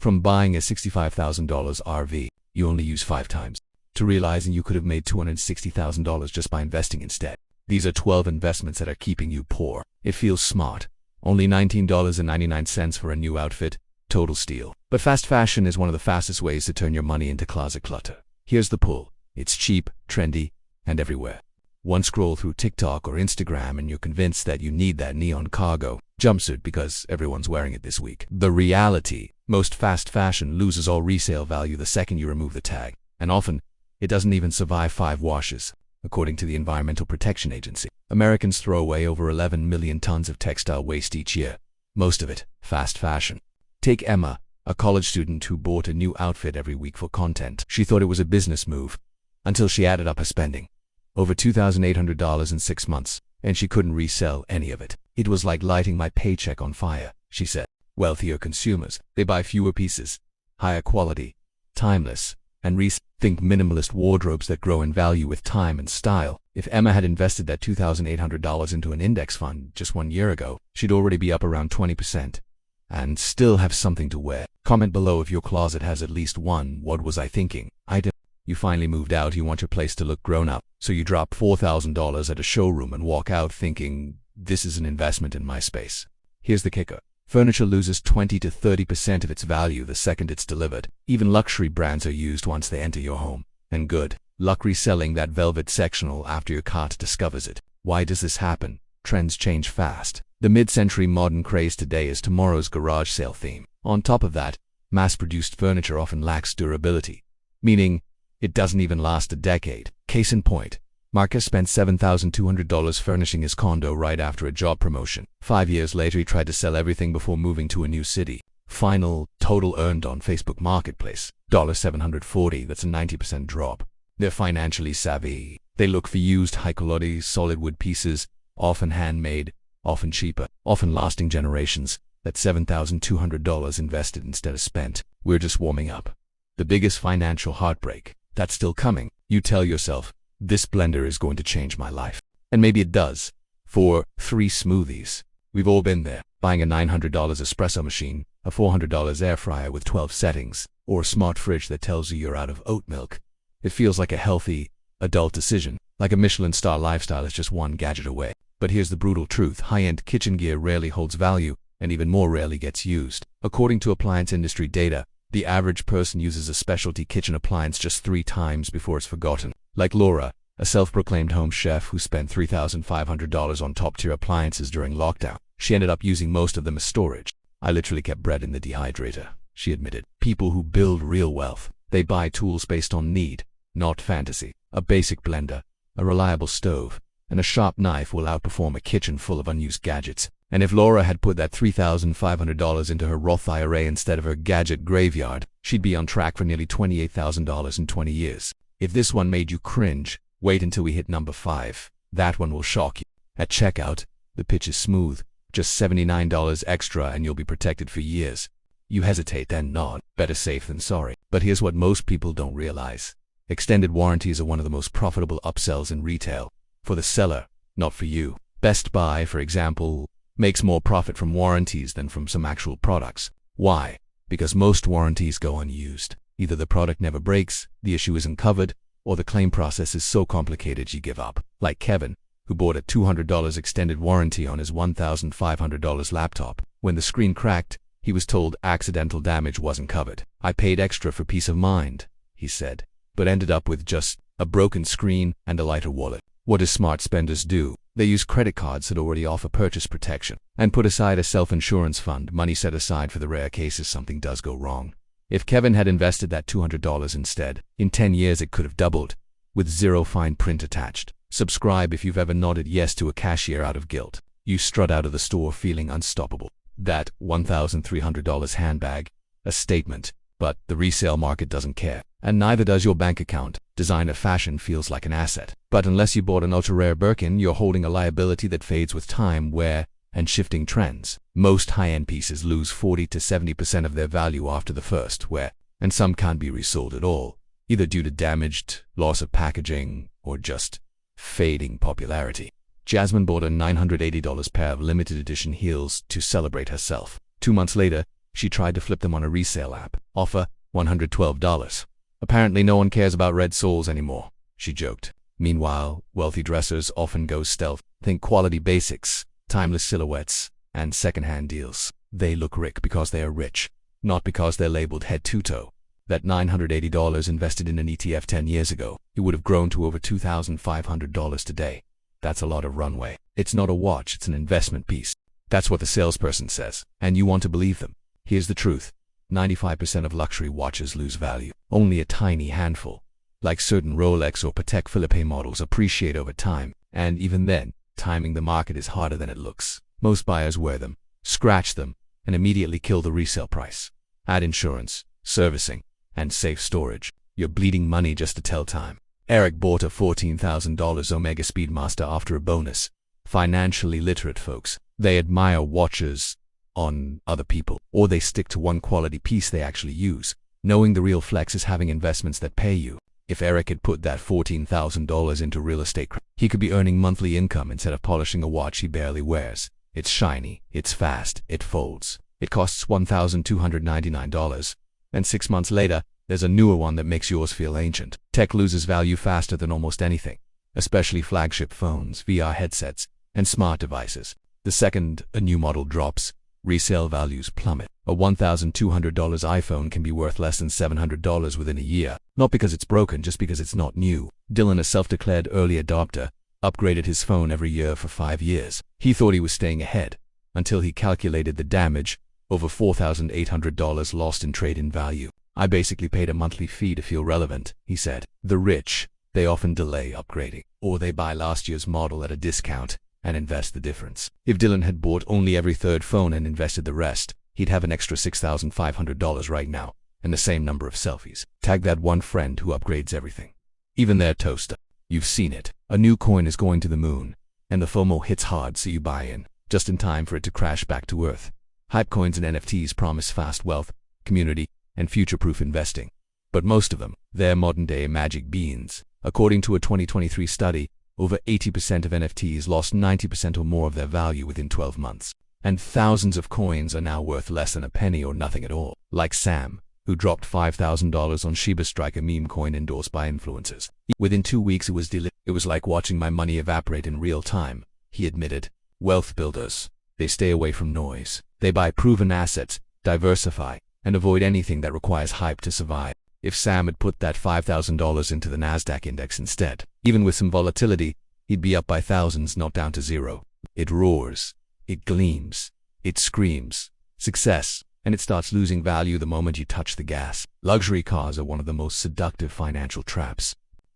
From buying a $65,000 RV you only use 5 times, to realizing you could have made $260,000 just by investing instead. These are 12 investments that are keeping you poor. It feels smart. Only $19.99 for a new outfit. Total steal. But fast fashion is one of the fastest ways to turn your money into closet clutter. Here's the pull. It's cheap, trendy, and everywhere. One scroll through TikTok or Instagram and you're convinced that you need that neon cargo jumpsuit because everyone's wearing it this week. The reality: most fast fashion loses all resale value the second you remove the tag. And often, it doesn't even survive 5 washes, according to the Environmental Protection Agency. Americans throw away over 11 million tons of textile waste each year. Most of it, fast fashion. Take Emma, a college student who bought a new outfit every week for content. She thought it was a business move, until she added up her spending. Over $2,800 in 6 months, and she couldn't resell any of it. It was like lighting my paycheck on fire, she said. Wealthier consumers, they buy fewer pieces, higher quality, timeless, and think minimalist wardrobes that grow in value with time and style. If Emma had invested that $2,800 into an index fund just 1 year ago, she'd already be up around 20%. And still have something to wear. Comment below if your closet has at least one "what was I thinking" item. You finally moved out, you want your place to look grown up, so you drop $4,000 at a showroom and walk out thinking, this is an investment in my space. Here's the kicker. Furniture loses 20 to 30% of its value the second it's delivered. Even luxury brands are used once they enter your home. And good luck reselling that velvet sectional after your cart discovers it. Why does this happen? Trends change fast. The mid-century modern craze today is tomorrow's garage sale theme. On top of that, mass-produced furniture often lacks durability, meaning it doesn't even last a decade. Case in point, Marcus spent $7,200 furnishing his condo right after a job promotion. 5 years later, he tried to sell everything before moving to a new city. Final total earned on Facebook Marketplace, $740. That's a 90% drop. They're financially savvy. They look for used high-quality solid wood pieces, often handmade, often cheaper, often lasting generations. That's $7,200 invested instead of spent. We're just warming up. The biggest financial heartbreak, that's still coming. You tell yourself, this blender is going to change my life. And maybe it does. For 3 smoothies. We've all been there. Buying a $900 espresso machine, a $400 air fryer with 12 settings, or a smart fridge that tells you you're out of oat milk. It feels like a healthy, adult decision. Like a Michelin star lifestyle is just one gadget away. But here's the brutal truth. High-end kitchen gear rarely holds value, and even more rarely gets used. According to appliance industry data, the average person uses a specialty kitchen appliance just 3 times before it's forgotten. Like Laura, a self-proclaimed home chef who spent $3,500 on top-tier appliances during lockdown. She ended up using most of them as storage. I literally kept bread in the dehydrator, she admitted. People who build real wealth, they buy tools based on need, not fantasy. A basic blender, a reliable stove, and a sharp knife will outperform a kitchen full of unused gadgets. And if Laura had put that $3,500 into her Roth IRA instead of her gadget graveyard, she'd be on track for nearly $28,000 in 20 years. If this one made you cringe, wait until we hit number 5. That one will shock you. At checkout, the pitch is smooth. Just $79 extra and you'll be protected for years. You hesitate, then nod. Better safe than sorry. But here's what most people don't realize. Extended warranties are one of the most profitable upsells in retail. For the seller, not for you. Best Buy, for example, makes more profit from warranties than from some actual products. Why? Because most warranties go unused. Either the product never breaks, the issue isn't covered, or the claim process is so complicated you give up. Like Kevin, who bought a $200 extended warranty on his $1,500 laptop. When the screen cracked, he was told accidental damage wasn't covered. I paid extra for peace of mind, he said, but ended up with just a broken screen and a lighter wallet. What do smart spenders do? They use credit cards that already offer purchase protection and put aside a self-insurance fund, money set aside for the rare cases something does go wrong. If Kevin had invested that $200 instead, in 10 years it could have doubled, with 0 fine print attached. Subscribe if you've ever nodded yes to a cashier out of guilt. You strut out of the store feeling unstoppable. That $1,300 handbag, a statement. But the resale market doesn't care, and neither does your bank account. Designer fashion feels like an asset. But unless you bought an ultra-rare Birkin, you're holding a liability that fades with time, wear, and shifting trends. Most high-end pieces lose 40 to 70% of their value after the first wear, and some can't be resold at all, either due to damaged, loss of packaging, or just fading popularity. Jasmine bought a $980 pair of limited edition heels to celebrate herself. 2 months later, She tried to flip them on a resale app. Offer, $112. Apparently no one cares about red soles anymore, she joked. Meanwhile, wealthy dressers often go stealth. Think quality basics, timeless silhouettes, and second-hand deals. They look rich because they are rich, not because they're labeled head to toe. That $980 invested in an ETF 10 years ago, it would have grown to over $2,500 today. That's a lot of runway. It's not a watch, it's an investment piece. That's what the salesperson says, and you want to believe them. Here's the truth. 95% of luxury watches lose value. Only a tiny handful, like certain Rolex or Patek Philippe models, appreciate over time, and even then, timing the market is harder than it looks. Most buyers wear them, scratch them, and immediately kill the resale price. Add insurance, servicing, and safe storage. You're bleeding money just to tell time. Eric bought a $14,000 Omega Speedmaster after a bonus. Financially literate folks, they admire watches on other people, or they stick to one quality piece they actually use. Knowing the real flex is having investments that pay you. If Eric had put that $14,000 into real estate, he could be earning monthly income instead of polishing a watch he barely wears. It's shiny, it's fast, it folds. It costs $1,299. And 6 months later, there's a newer one that makes yours feel ancient. Tech loses value faster than almost anything, especially flagship phones, VR headsets, and smart devices. The second a new model drops, resale values plummet. A $1,200 iPhone can be worth less than $700 within a year, not because it's broken, just because it's not new. Dylan, a self-declared early adopter, upgraded his phone every year for 5 years. He thought he was staying ahead, until he calculated the damage, over $4,800 lost in trade-in value. I basically paid a monthly fee to feel relevant, he said. The rich, they often delay upgrading, or they buy last year's model at a discount and invest the difference. If Dylan had bought only every third phone and invested the rest, he'd have an extra $6,500 right now, and the same number of selfies. Tag that one friend who upgrades everything, even their toaster. You've seen it. A new coin is going to the moon, and the FOMO hits hard, so you buy in, just in time for it to crash back to earth. Hype coins and NFTs promise fast wealth, community, and future-proof investing. But most of them, they're modern-day magic beans. According to a 2023 study, over 80% of NFTs lost 90% or more of their value within 12 months. And thousands of coins are now worth less than a penny or nothing at all. Like Sam, who dropped $5,000 on Shiba Strike, a meme coin endorsed by influencers. Within 2 weeks it was deleted. It was like watching my money evaporate in real time, he admitted. Wealth builders, they stay away from noise. They buy proven assets, diversify, and avoid anything that requires hype to survive. If Sam had put that $5,000 into the Nasdaq index instead, even with some volatility, he'd be up by thousands, not down to zero. It roars, it gleams, it screams success, and it starts losing value the moment you touch the gas. Luxury cars are one of the most seductive financial traps.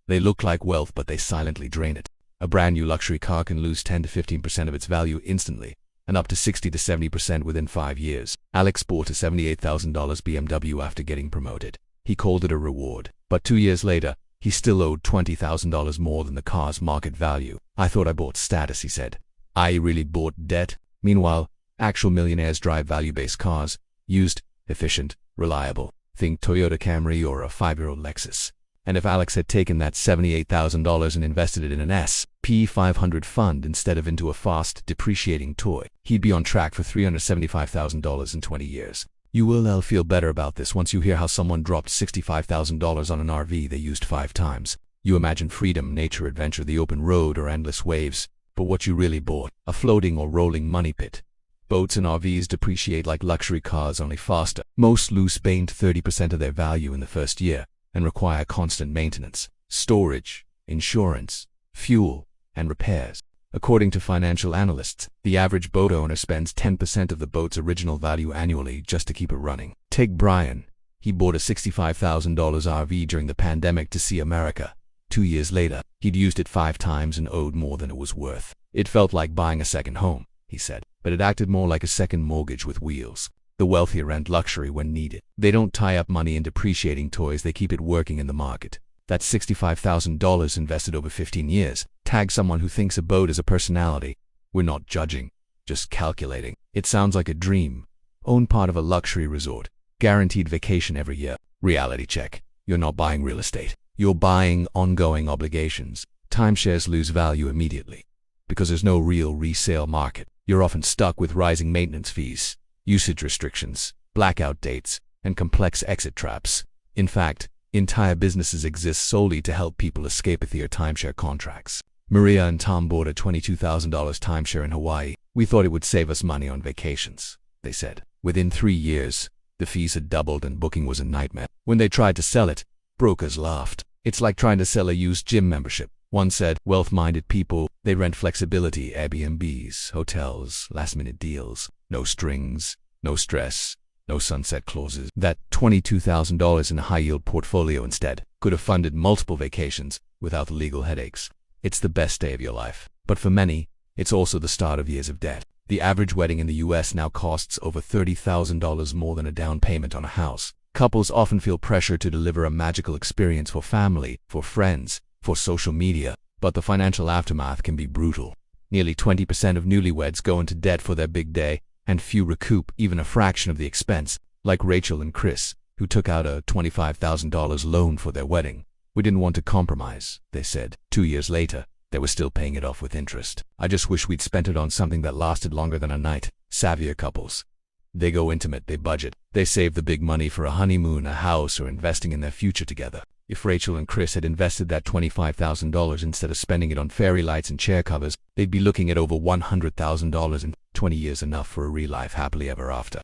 They look like wealth, but they silently drain it. A brand new luxury car can lose 10 to 15% of its value instantly, and up to 60 to 70% within 5 years. Alex bought a $78,000 BMW after getting promoted. He called it a reward, but 2 years later, he still owed $20,000 more than the car's market value. I thought I bought status, he said. I really bought debt. Meanwhile, actual millionaires drive value-based cars, used, efficient, reliable. Think Toyota Camry or a 5-year-old Lexus. And if Alex had taken that $78,000 and invested it in an S&P 500 fund instead of into a fast, depreciating toy, he'd be on track for $375,000 in 20 years. You will feel better about this once you hear how someone dropped $65,000 on an RV they used 5 times. You imagine freedom, nature, adventure, the open road, or endless waves. But what you really bought, a floating or rolling money pit. Boats and RVs depreciate like luxury cars, only faster. Most lose 20 to 30% of their value in the first year and require constant maintenance, storage, insurance, fuel, and repairs. According to financial analysts, the average boat owner spends 10% of the boat's original value annually just to keep it running. Take Brian. He bought a $65,000 RV during the pandemic to see America. 2 years later, he'd used it 5 times and owed more than it was worth. It felt like buying a second home, he said, but it acted more like a second mortgage with wheels. The wealthier rent luxury when needed. They don't tie up money in depreciating toys, they keep it working in the market. That's $65,000 invested over 15 years. Tag someone who thinks a boat is a personality. We're not judging, just calculating. It sounds like a dream. Own part of a luxury resort. Guaranteed vacation every year. Reality check. You're not buying real estate. You're buying ongoing obligations. Timeshares lose value immediately. Because there's no real resale market. You're often stuck with rising maintenance fees, usage restrictions, blackout dates, and complex exit traps. In fact, entire businesses exist solely to help people escape with their timeshare contracts. Maria and Tom bought a $22,000 timeshare in Hawaii. We thought it would save us money on vacations, they said. Within 3 years, the fees had doubled and booking was a nightmare. When they tried to sell it, brokers laughed. It's like trying to sell a used gym membership. One said, wealth-minded people, they rent flexibility, Airbnbs, hotels, last-minute deals, no strings, no stress, no sunset clauses. That $22,000 in a high-yield portfolio instead could have funded multiple vacations without the legal headaches. It's the best day of your life. But for many, it's also the start of years of debt. The average wedding in the US now costs over $30,000 more than a down payment on a house. Couples often feel pressure to deliver a magical experience for family, for friends, for social media, but the financial aftermath can be brutal. Nearly 20% of newlyweds go into debt for their big day, and few recoup even a fraction of the expense, like Rachel and Chris, who took out a $25,000 loan for their wedding. We didn't want to compromise, they said. 2 years later, they were still paying it off with interest. I just wish we'd spent it on something that lasted longer than a night. Savvier couples. They go intimate, they budget. They save the big money for a honeymoon, a house, or investing in their future together. If Rachel and Chris had invested that $25,000 instead of spending it on fairy lights and chair covers, they'd be looking at over $100,000 in 20 years, enough for a real life happily ever after.